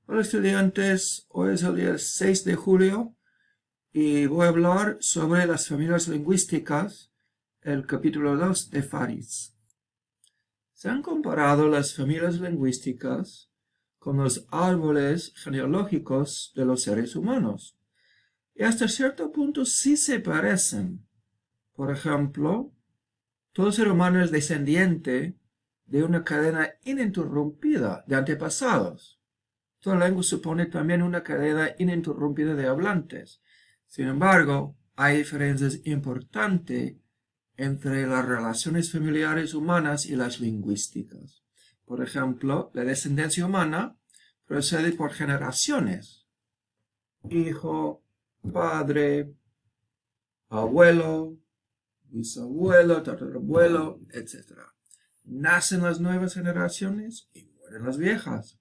Hola estudiantes, hoy es el día 6 de julio y voy a hablar sobre las familias lingüísticas, el capítulo 2 de Faris. Se han comparado las familias lingüísticas con los árboles genealógicos de los seres humanos y hasta cierto punto sí se parecen. Por ejemplo, todo ser humano es descendiente de una cadena ininterrumpida de antepasados. Toda lengua supone también una cadena ininterrumpida de hablantes. Sin embargo, hay diferencias importantes entre las relaciones familiares humanas y las lingüísticas. Por ejemplo, la descendencia humana procede por generaciones. Hijo, padre, abuelo, bisabuelo, tatarabuelo, etc. Nacen las nuevas generaciones y mueren las viejas.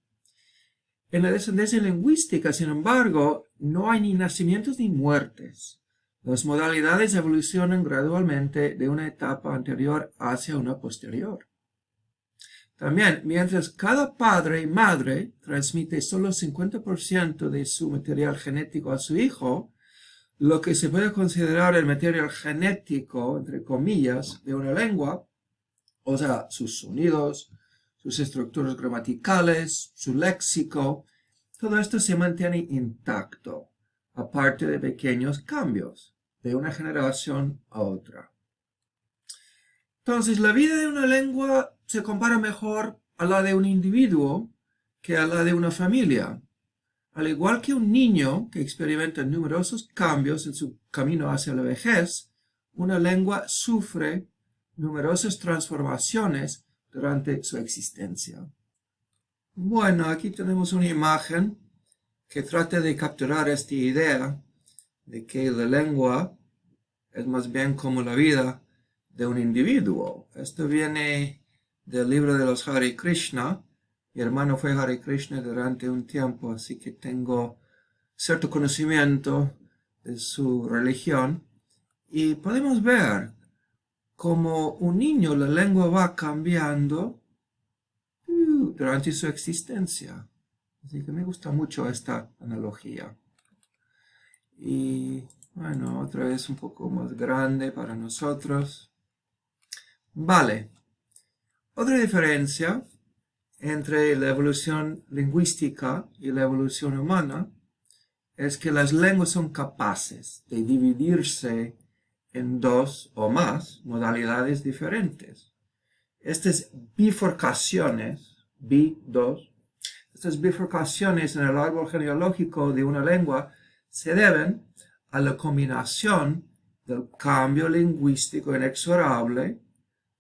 En la descendencia lingüística, sin embargo, no hay ni nacimientos ni muertes. Las modalidades evolucionan gradualmente de una etapa anterior hacia una posterior. También, mientras cada padre y madre transmite solo 50% de su material genético a su hijo, lo que se puede considerar el material genético, entre comillas, de una lengua, o sea, sus sonidos, sus estructuras gramaticales, su léxico, todo esto se mantiene intacto, aparte de pequeños cambios de una generación a otra. Entonces, la vida de una lengua se compara mejor a la de un individuo que a la de una familia. Al igual que un niño que experimenta numerosos cambios en su camino hacia la vejez, una lengua sufre numerosas transformaciones durante su existencia. Bueno, aquí tenemos una imagen que trata de capturar esta idea de que la lengua es más bien como la vida de un individuo. Esto viene del libro de los Hare Krishna. Mi hermano fue Hare Krishna durante un tiempo, así que tengo cierto conocimiento de su religión. Y podemos ver como un niño la lengua va cambiando durante su existencia. Así que me gusta mucho esta analogía. Y bueno, otra vez un poco más grande para nosotros. Vale. Otra diferencia entre la evolución lingüística y la evolución humana es que las lenguas son capaces de dividirse en dos o más modalidades diferentes. Estas bifurcaciones, estas bifurcaciones en el árbol genealógico de una lengua se deben a la combinación del cambio lingüístico inexorable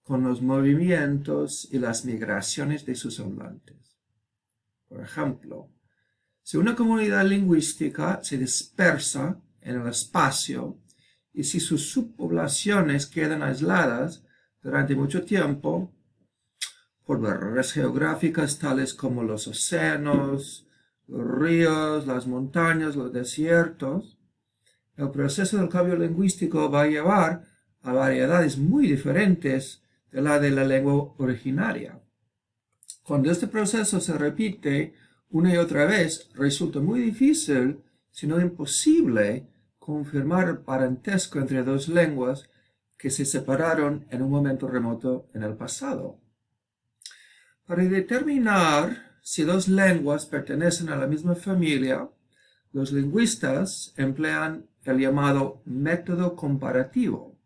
con los movimientos y las migraciones de sus hablantes. Por ejemplo, si una comunidad lingüística se dispersa en el espacio y si sus subpoblaciones quedan aisladas durante mucho tiempo, por barreras geográficas tales como los océanos, los ríos, las montañas, los desiertos, el proceso del cambio lingüístico va a llevar a variedades muy diferentes de la lengua originaria. Cuando este proceso se repite una y otra vez, resulta muy difícil, si no imposible, confirmar el parentesco entre dos lenguas que se separaron en un momento remoto en el pasado. Para determinar si dos lenguas pertenecen a la misma familia, los lingüistas emplean el llamado método comparativo,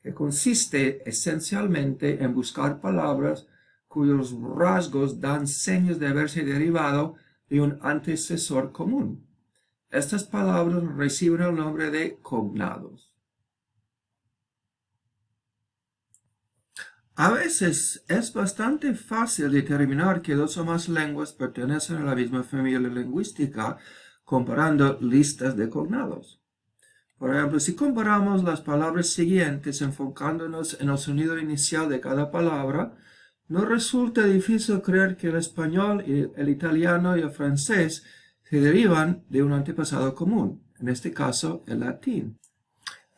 que consiste esencialmente en buscar palabras cuyos rasgos dan señas de haberse derivado de un antecesor común. Estas palabras reciben el nombre de cognados. A veces es bastante fácil determinar que dos o más lenguas pertenecen a la misma familia lingüística comparando listas de cognados. Por ejemplo, si comparamos las palabras siguientes enfocándonos en el sonido inicial de cada palabra, no resulta difícil creer que el español, el italiano y el francés se derivan de un antepasado común, en este caso el latín.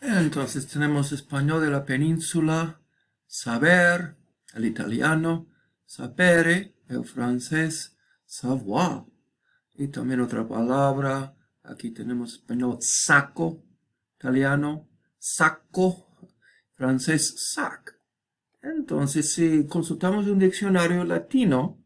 Entonces tenemos español de la península, saber, el italiano, sapere, el francés, savoir. Y también otra palabra, aquí tenemos español saco, italiano sacco, francés sac. Entonces, si consultamos un diccionario latino,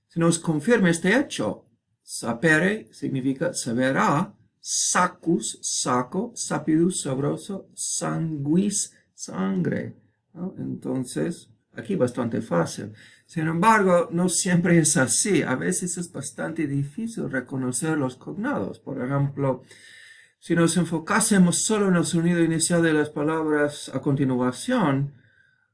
se nos confirma este hecho. Sapere significa saberá, sacus, saco, sapidus, sabroso, sanguis, sangre, ¿no? Entonces, aquí bastante fácil. Sin embargo, no siempre es así. A veces es bastante difícil reconocer los cognados. Por ejemplo, si nos enfocásemos solo en el sonido inicial de las palabras a continuación,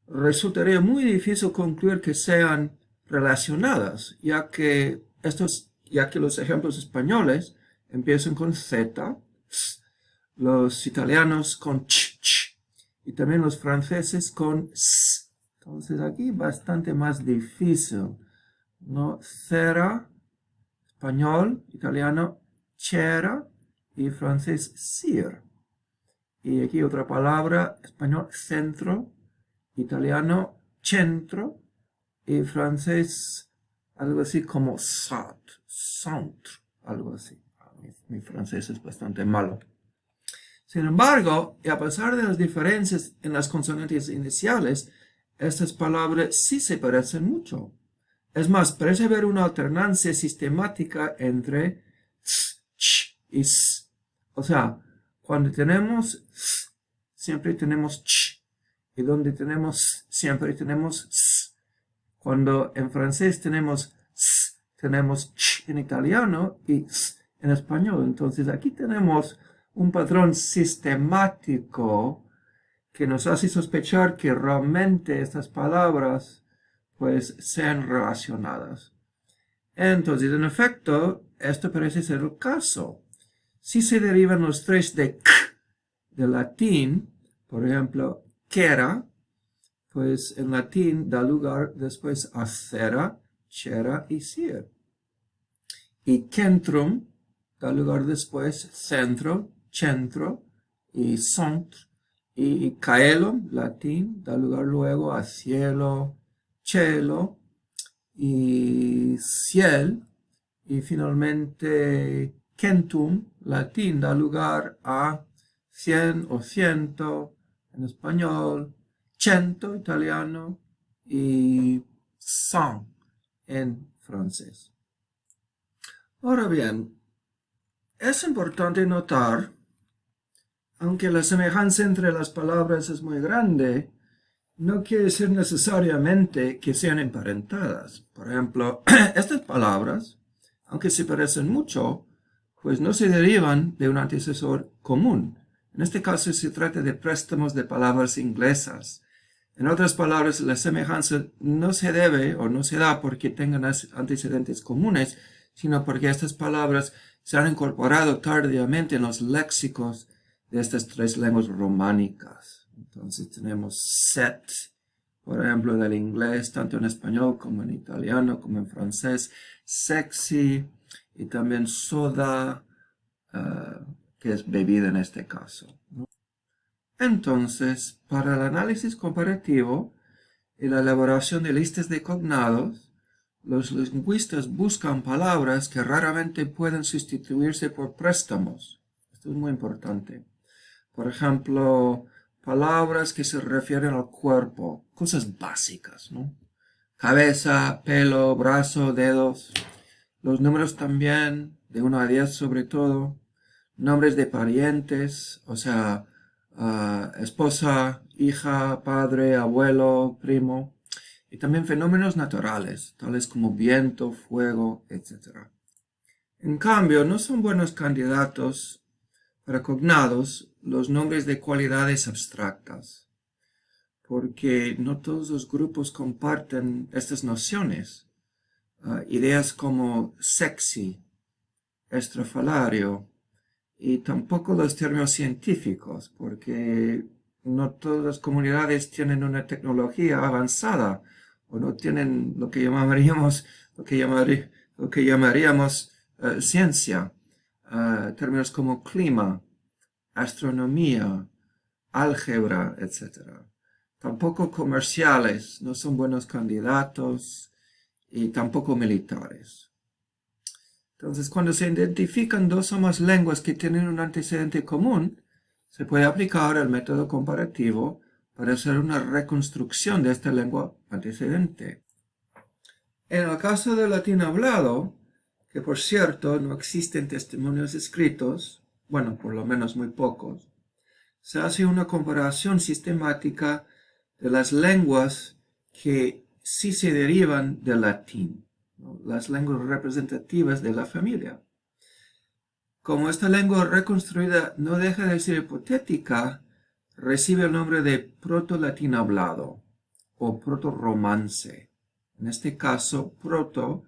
resultaría muy difícil concluir que sean relacionadas, ya que los ejemplos españoles empiezan con Z, los italianos con ch, y también los franceses con s. Entonces aquí bastante más difícil, ¿no? Cera, español, italiano, cera, y francés cir. Y aquí otra palabra, español centro, italiano centro, y francés algo así como centre, algo así. Mi francés es bastante malo. Sin embargo, y a pesar de las diferencias en las consonantes iniciales, estas palabras sí se parecen mucho. Es más, parece haber una alternancia sistemática entre s, ch y s. O sea, cuando tenemos s, siempre tenemos ch. Y donde tenemos, siempre tenemos s. Cuando en francés tenemos s, tenemos ch en italiano y s en español. Entonces aquí tenemos un patrón sistemático que nos hace sospechar que realmente estas palabras pues sean relacionadas. Entonces, en efecto, esto parece ser el caso. Si se derivan los tres de k del latín, por ejemplo, quera, pues en latín da lugar después a cera, cera y cir. Y centrum da lugar después centro, centro y centre. Y caelum, latín, da lugar luego a cielo, cielo y ciel. Y finalmente centum, latín, da lugar a cien o ciento en español, cento italiano y cent en francés. Ahora bien, es importante notar, aunque la semejanza entre las palabras es muy grande, no quiere decir necesariamente que sean emparentadas. Por ejemplo, estas palabras, aunque se parecen mucho, pues no se derivan de un antecesor común. En este caso se trata de préstamos de palabras inglesas. En otras palabras, la semejanza no se debe o no se da porque tengan antecedentes comunes, sino porque estas palabras se han incorporado tardíamente en los léxicos de estas tres lenguas románicas. Entonces tenemos set, por ejemplo, del inglés, tanto en español como en italiano, como en francés, sexy, y también soda, que es bebida en este caso, ¿no? Entonces, para el análisis comparativo y la elaboración de listas de cognados, los lingüistas buscan palabras que raramente pueden sustituirse por préstamos. Esto es muy importante. Por ejemplo, palabras que se refieren al cuerpo, cosas básicas, ¿no? Cabeza, pelo, brazo, dedos. Los números también, de 1 a 10 sobre todo. Nombres de parientes, o sea, esposa, hija, padre, abuelo, primo. Y también fenómenos naturales, tales como viento, fuego, etc. En cambio, no son buenos candidatos para cognados los nombres de cualidades abstractas, porque no todos los grupos comparten estas nociones. Ideas como sexy, estrafalario, y tampoco los términos científicos, porque no todas las comunidades tienen una tecnología avanzada o no tienen lo que llamaríamos ciencia. Términos como clima, astronomía, álgebra, etc. Tampoco comerciales, no son buenos candidatos, y tampoco militares. Entonces, cuando se identifican dos o más lenguas que tienen un antecedente común, se puede aplicar el método comparativo para hacer una reconstrucción de esta lengua antecedente. En el caso del latín hablado, que por cierto no existen testimonios escritos, bueno, por lo menos muy pocos, se hace una comparación sistemática de las lenguas que sí se derivan del latín, ¿no? Las lenguas representativas de la familia. Como esta lengua reconstruida no deja de ser hipotética, recibe el nombre de proto-latín hablado o proto-romance. En este caso, proto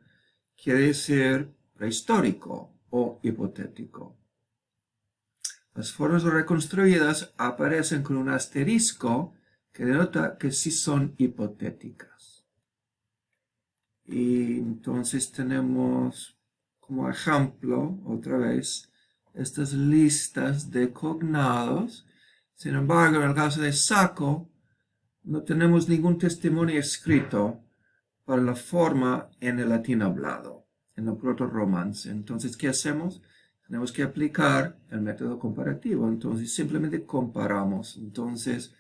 quiere decir prehistórico o hipotético. Las formas reconstruidas aparecen con un asterisco que denota que sí son hipotéticas. Y entonces tenemos como ejemplo, otra vez, estas listas de cognados. Sin embargo, en el caso de Saco, no tenemos ningún testimonio escrito para la forma en el latín hablado, en el proto-romance. Entonces, ¿qué hacemos? Tenemos que aplicar el método comparativo. Entonces, simplemente comparamos. Entonces,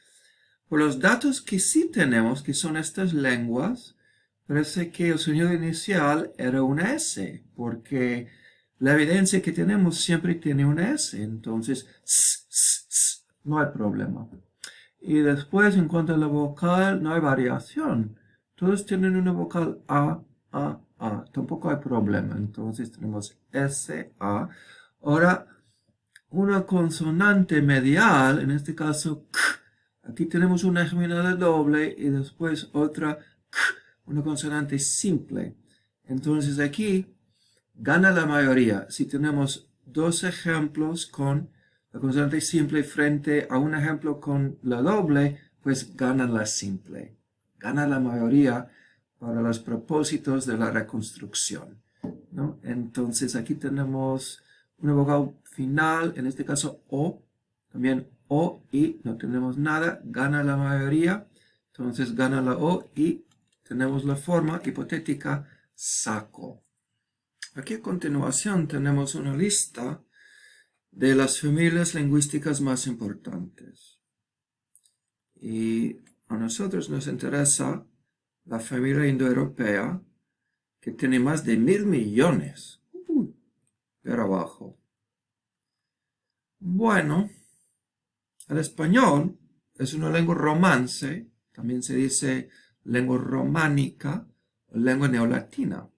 por los datos que sí tenemos, que son estas lenguas, parece que el sonido inicial era una S, porque la evidencia que tenemos siempre tiene una S. Entonces, no hay problema. Y después, en cuanto a la vocal, no hay variación. Todos tienen una vocal A. Tampoco hay problema. Entonces tenemos S, A. Ahora, una consonante medial, en este caso, K. Aquí tenemos una geminada doble y después otra K, una consonante simple. Entonces aquí gana la mayoría. Si tenemos dos ejemplos con la consonante simple frente a un ejemplo con la doble, pues gana la simple. Gana la mayoría para los propósitos de la reconstrucción, ¿no? Entonces aquí tenemos una vocal final, en este caso O, también O y no tenemos nada, gana la mayoría, entonces gana la O y tenemos la forma hipotética saco. Aquí a continuación tenemos una lista de las familias lingüísticas más importantes. Y a nosotros nos interesa la familia indoeuropea, que tiene más de 1.000 millones. Pero abajo. Bueno, el español es una lengua romance, también se dice lengua románica o lengua neolatina.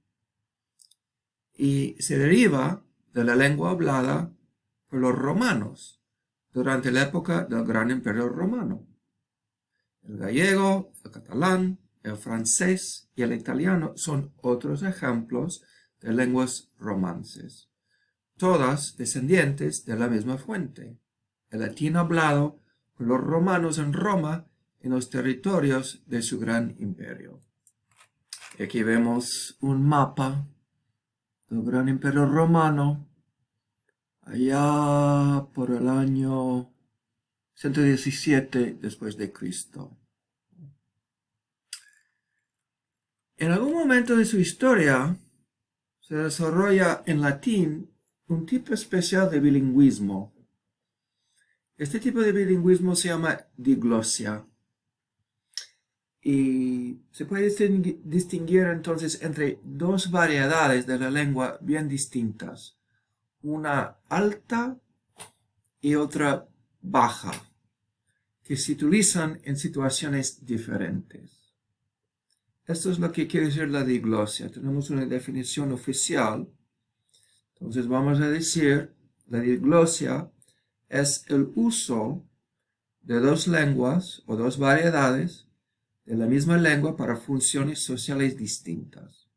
Y se deriva de la lengua hablada por los romanos durante la época del Gran Imperio Romano. El gallego, el catalán, el francés y el italiano son otros ejemplos de lenguas romances, todas descendientes de la misma fuente, el latín hablado por los romanos en Roma en los territorios de su gran imperio. Y aquí vemos un mapa del Gran Imperio Romano, allá por el año 117 después de Cristo. En algún momento de su historia se desarrolla en latín un tipo especial de bilingüismo. Este tipo de bilingüismo se llama diglosia. Y se puede distinguir entonces entre dos variedades de la lengua bien distintas. Una alta y otra baja, que se utilizan en situaciones diferentes. Esto es lo que quiere decir la diglosia. Tenemos una definición oficial. Entonces vamos a decir, la diglosia es el uso de dos lenguas o dos variedades de la misma lengua para funciones sociales distintas.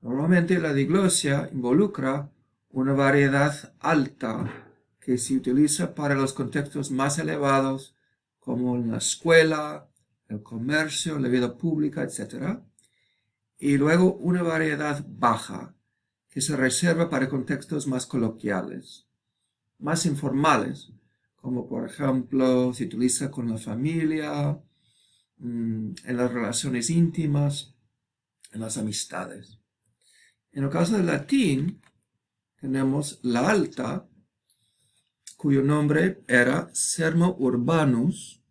Normalmente la diglosia involucra una variedad alta que se utiliza para los contextos más elevados, como en la escuela, el comercio, la vida pública, etc. Y luego una variedad baja, que se reserva para contextos más coloquiales, más informales, como por ejemplo se utiliza con la familia, en las relaciones íntimas, en las amistades. En el caso del latín, tenemos la Alta, cuyo nombre era Sermo Urbanus,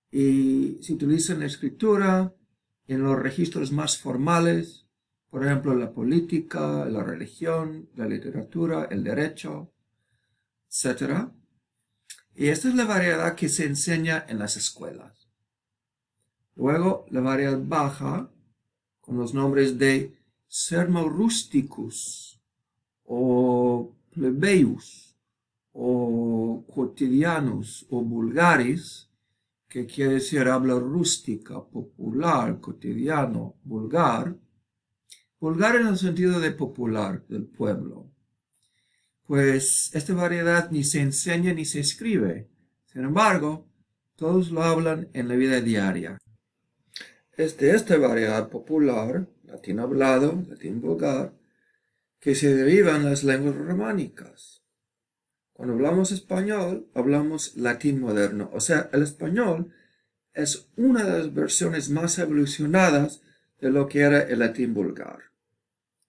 y se utiliza en la escritura, en los registros más formales, por ejemplo, la política, la religión, la literatura, el derecho, etc. Y esta es la variedad que se enseña en las escuelas. Luego, la variedad baja, con los nombres de Sermo Rusticus, o Plebeius, o Quotidianus, o Vulgaris, que quiere decir habla rústica, popular, cotidiano, vulgar. Vulgar en el sentido de popular, del pueblo. Pues esta variedad ni se enseña ni se escribe. Sin embargo, todos lo hablan en la vida diaria. Es de esta variedad popular, latín hablado, latín vulgar, que se derivan las lenguas románicas. Cuando hablamos español, hablamos latín moderno. O sea, el español es una de las versiones más evolucionadas de lo que era el latín vulgar.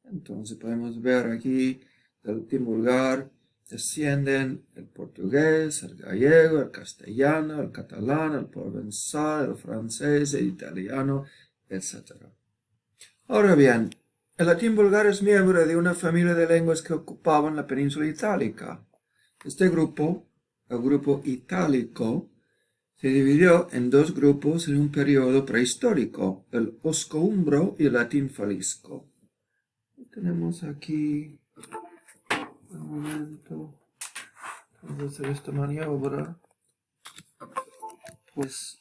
Entonces podemos ver aquí del latín vulgar descienden el portugués, el gallego, el castellano, el catalán, el provenzal, el francés, el italiano, etc. Ahora bien, el latín vulgar es miembro de una familia de lenguas que ocupaban la península itálica. Este grupo, el grupo itálico, se dividió en dos grupos en un periodo prehistórico, el osco-umbro y el latín falisco. Tenemos aquí, un momento, vamos a hacer esta maniobra. Pues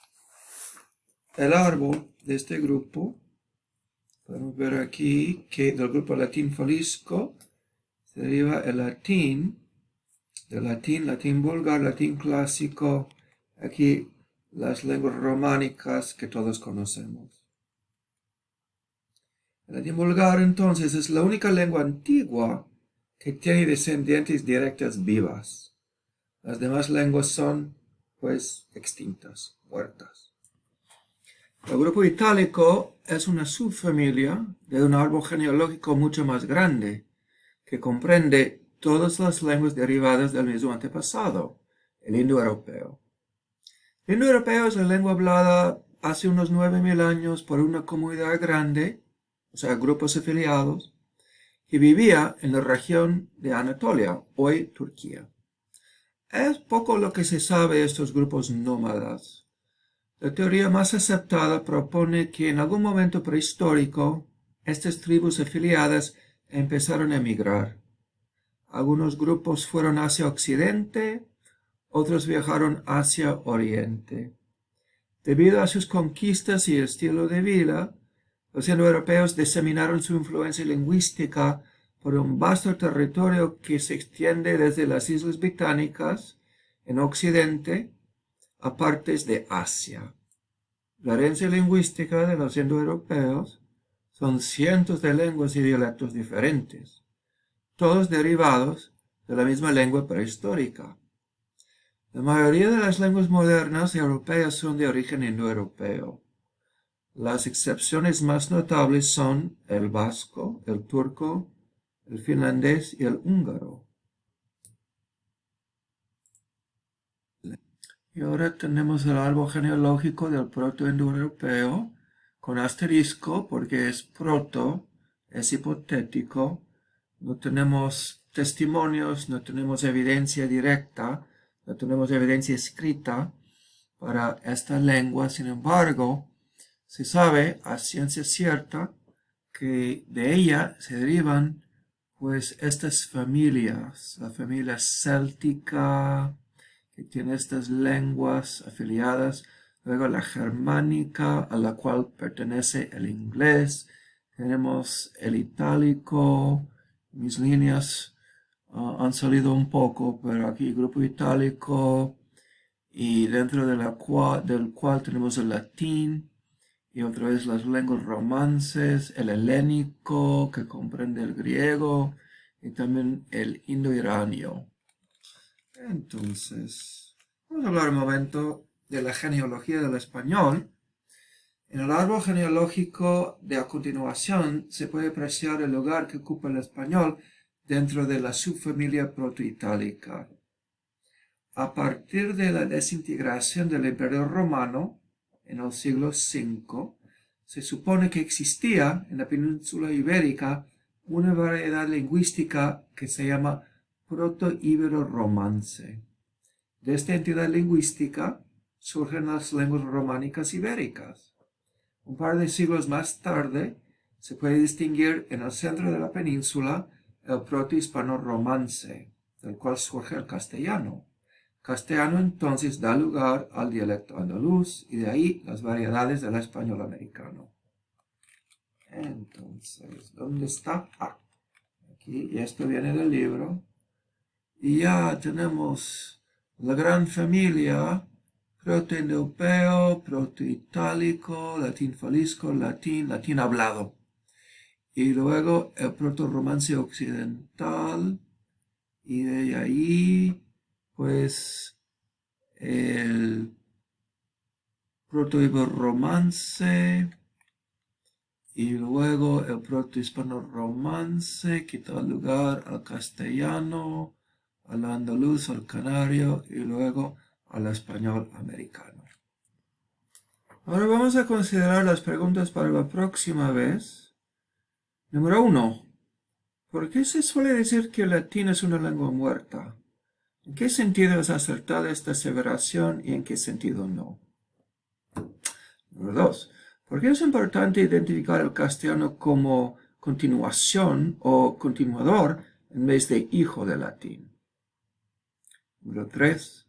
el árbol de este grupo, podemos ver aquí que del grupo latín falisco se deriva el latín, del latín, latín vulgar, latín clásico, aquí las lenguas románicas que todos conocemos. El latín vulgar entonces es la única lengua antigua que tiene descendientes directas vivas. Las demás lenguas son, pues, extintas, muertas. El grupo itálico es una subfamilia de un árbol genealógico mucho más grande, que comprende todas las lenguas derivadas del mismo antepasado, el indoeuropeo. El indoeuropeo es la lengua hablada hace unos 9.000 años por una comunidad grande, o sea, grupos afiliados, que vivía en la región de Anatolia, hoy Turquía. Es poco lo que se sabe de estos grupos nómadas. La teoría más aceptada propone que en algún momento prehistórico, estas tribus afiliadas empezaron a emigrar. Algunos grupos fueron hacia Occidente, otros viajaron hacia Oriente. Debido a sus conquistas y estilo de vida, los indoeuropeos diseminaron su influencia lingüística por un vasto territorio que se extiende desde las Islas Británicas, en Occidente, a partes de Asia. La herencia lingüística de los indoeuropeos son cientos de lenguas y dialectos diferentes, todos derivados de la misma lengua prehistórica. La mayoría de las lenguas modernas europeas son de origen indoeuropeo. Las excepciones más notables son el vasco, el turco, el finlandés y el húngaro. Y ahora tenemos el árbol genealógico del proto-indoeuropeo con asterisco porque es proto, es hipotético, no tenemos testimonios, no tenemos evidencia directa, no tenemos evidencia escrita para esta lengua. Sin embargo, se sabe a ciencia cierta que de ella se derivan pues estas familias, la familia céltica, que tiene estas lenguas afiliadas, luego la germánica, a la cual pertenece el inglés, tenemos el itálico, mis líneas han salido un poco, pero aquí grupo itálico, y dentro de del cual tenemos el latín, y otra vez las lenguas romances, el helénico, que comprende el griego, y también el indoiranio. Entonces, vamos a hablar un momento de la genealogía del español. En el árbol genealógico de a continuación se puede apreciar el lugar que ocupa el español dentro de la subfamilia protoitálica. A partir de la desintegración del Imperio Romano, en el siglo V, se supone que existía en la península ibérica una variedad lingüística que se llama proto-ibero-romance. De esta entidad lingüística surgen las lenguas románicas ibéricas. Un par de siglos más tarde, se puede distinguir en el centro de la península el proto-hispano-romance, del cual surge el castellano. Castellano entonces da lugar al dialecto andaluz y de ahí las variedades del español americano. Entonces, ¿dónde está? Aquí, y esto viene del libro. Y ya tenemos la gran familia protoindoeuropeo, protoitálico, latín falisco, latín hablado. Y luego el proto-romance occidental. Y de ahí, pues, el proto-ibero-romance. Y luego el proto-hispano-romance que da lugar al castellano, al andaluz, al canario y luego al español americano. Ahora vamos a considerar las preguntas para la próxima vez. Número 1. ¿Por qué se suele decir que el latín es una lengua muerta? ¿En qué sentido es acertada esta aseveración y en qué sentido no? Número 2. ¿Por qué es importante identificar el castellano como continuación o continuador en vez de hijo del latín? Número 3.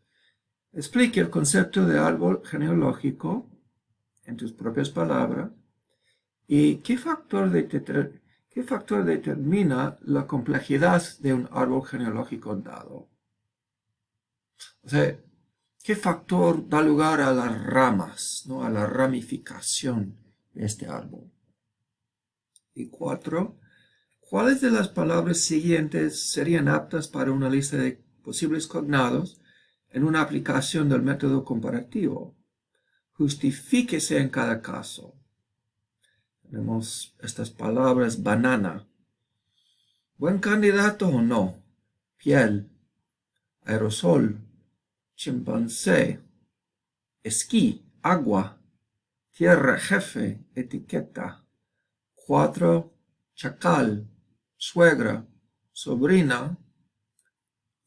Explique el concepto de árbol genealógico en tus propias palabras y qué factor determina la complejidad de un árbol genealógico dado. O sea, ¿qué factor da lugar a las ramas, ¿no? A la ramificación de este árbol? Y 4. ¿Cuáles de las palabras siguientes serían aptas para una lista de posibles cognados en una aplicación del método comparativo? Justifíquese en cada caso. Tenemos estas palabras: banana, buen candidato o no, piel, aerosol, chimpancé, esquí, agua, tierra, jefe, etiqueta. 4. Chacal, suegra, sobrina.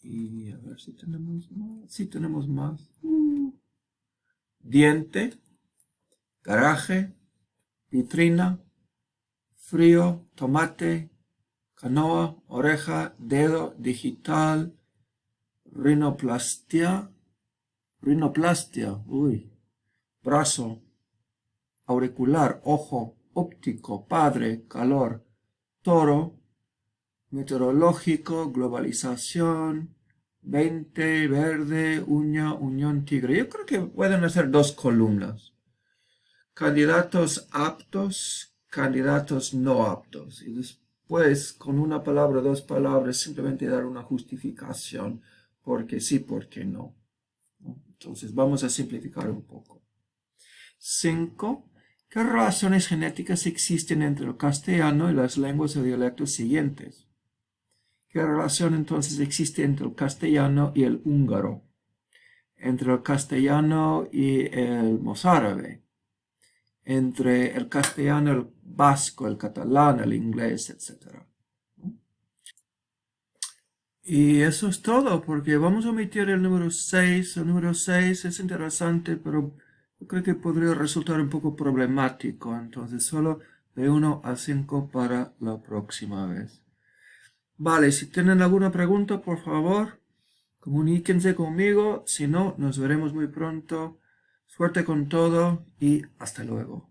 Y a ver si tenemos más. Sí, tenemos más. Diente, garaje, vitrina, frío, tomate, canoa, oreja, dedo, digital, rinoplastia, brazo, auricular, ojo, óptico, padre, calor, toro, meteorológico, globalización, 20, verde, uña, unión, tigre. Yo creo que pueden hacer 2 columnas. Candidatos aptos, candidatos no aptos. Y después, con una palabra, 2 palabras, simplemente dar una justificación. Porque sí, porque no. Entonces, vamos a simplificar un poco. 5. ¿Qué relaciones genéticas existen entre el castellano y las lenguas o dialectos siguientes? ¿Qué relación entonces existe entre el castellano y el húngaro? Entre el castellano y el mozárabe. Entre el castellano, el vasco, el catalán, el inglés, etc. Y eso es todo, porque vamos a omitir el número 6. El número 6 es interesante, pero yo creo que podría resultar un poco problemático. Entonces, solo de 1 a 5 para la próxima vez. Vale, si tienen alguna pregunta, por favor, comuníquense conmigo. Si no, nos veremos muy pronto. Suerte con todo y hasta luego.